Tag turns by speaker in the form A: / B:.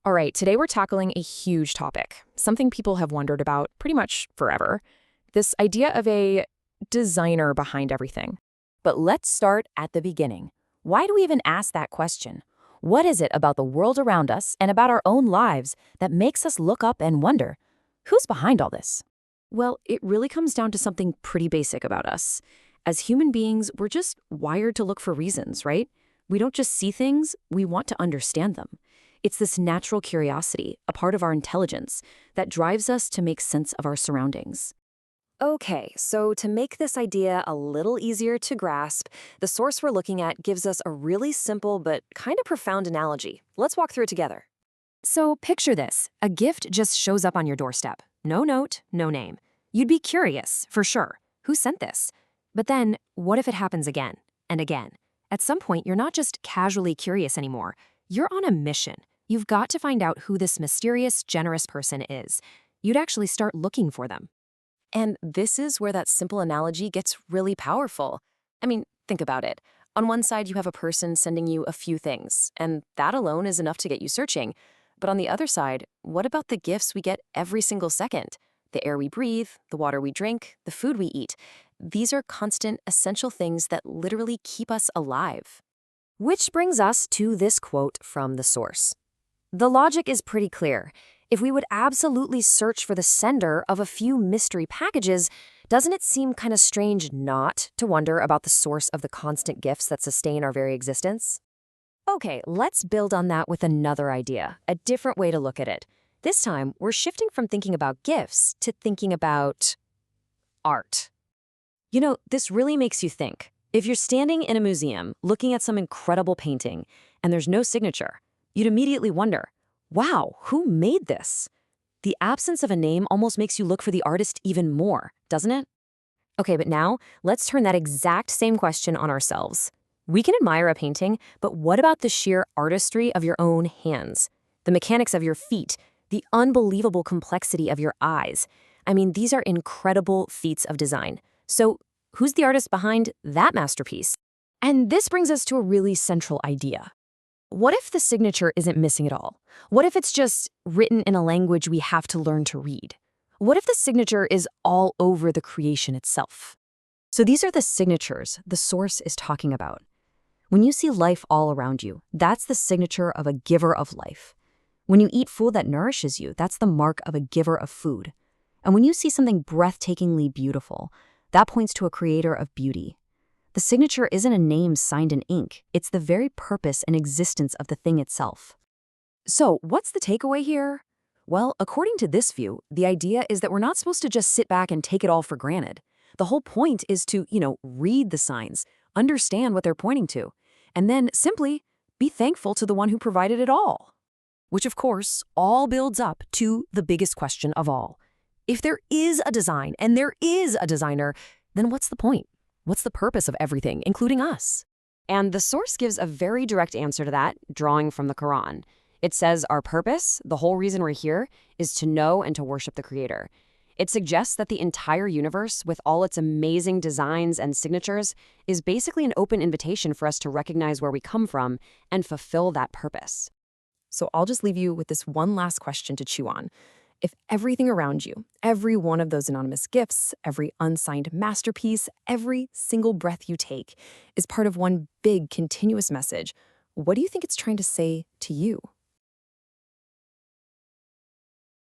A: All right, today we're tackling a huge topic, something people have wondered about pretty much forever. This idea of a designer behind everything.
B: But let's start at the beginning. Why do we even ask that question? What is it about the world around us and about our own lives that makes us look up and wonder, who's behind all this?
A: Well, it really comes down to something pretty basic about us. As human beings, we're just wired to look for reasons, right? We don't just see things, we want to understand them. It's this natural curiosity, a part of our intelligence, that drives us to make sense of our surroundings.
C: Okay, so to make this idea a little easier to grasp, the source we're looking at gives us a really simple but kind of profound analogy. Let's walk through it together. So picture this. A gift just shows up on your doorstep. No note, no name. You'd be curious, for sure. Who sent this? But then, what if it happens again and again? At some point, you're not just casually curious anymore. You're on a mission. You've got to find out who this mysterious, generous person is. You'd actually start looking for them. And this is where that simple analogy gets really powerful. I mean, think about it. On one side, you have a person sending you a few things, and that alone is enough to get you searching. But on the other side, what about the gifts we get every single second? The air we breathe, the water we drink, the food we eat. These are constant, essential things that literally keep us alive. Which brings us to this quote from the source. The logic is pretty clear. If we would absolutely search for the sender of a few mystery packages, doesn't it seem kind of strange not to wonder about the source of the constant gifts that sustain our very existence? Okay, let's build on that with another idea, a different way to look at it. This time, we're shifting from thinking about gifts to thinking about art. You know, this really makes you think. If you're standing in a museum looking at some incredible painting and there's no signature, you'd immediately wonder, wow, who made this? The absence of a name almost makes you look for the artist even more, doesn't it? Okay, but now let's turn that exact same question on ourselves. We can admire a painting, but what about the sheer artistry of your own hands? The mechanics of your feet, the unbelievable complexity of your eyes. I mean, these are incredible feats of design. So who's the artist behind that masterpiece? And this brings us to a really central idea. What if the signature isn't missing at all? What if it's just written in a language we have to learn to read? What if the signature is all over the creation itself? So these are the signatures the source is talking about. When you see life all around you, that's the signature of a giver of life. When you eat food that nourishes you, that's the mark of a giver of food. And when you see something breathtakingly beautiful, that points to a creator of beauty. The signature isn't a name signed in ink. It's the very purpose and existence of the thing itself. So, what's the takeaway here? Well, according to this view, the idea is that we're not supposed to just sit back and take it all for granted. The whole point is to, read the signs, understand what they're pointing to, and then simply be thankful to the one who provided it all. Which, of course, all builds up to the biggest question of all. If there is a design and there is a designer, then what's the point? What's the purpose of everything, including us? And the source gives a very direct answer to that, drawing from the Quran. It says our purpose, the whole reason we're here, is to know and to worship the Creator. It suggests that the entire universe, with all its amazing designs and signatures, is basically an open invitation for us to recognize where we come from and fulfill that purpose. So I'll just leave you with this one last question to chew on. If everything around you, every one of those anonymous gifts, every unsigned masterpiece, every single breath you take is part of one big continuous message, what do you think it's trying to say to you?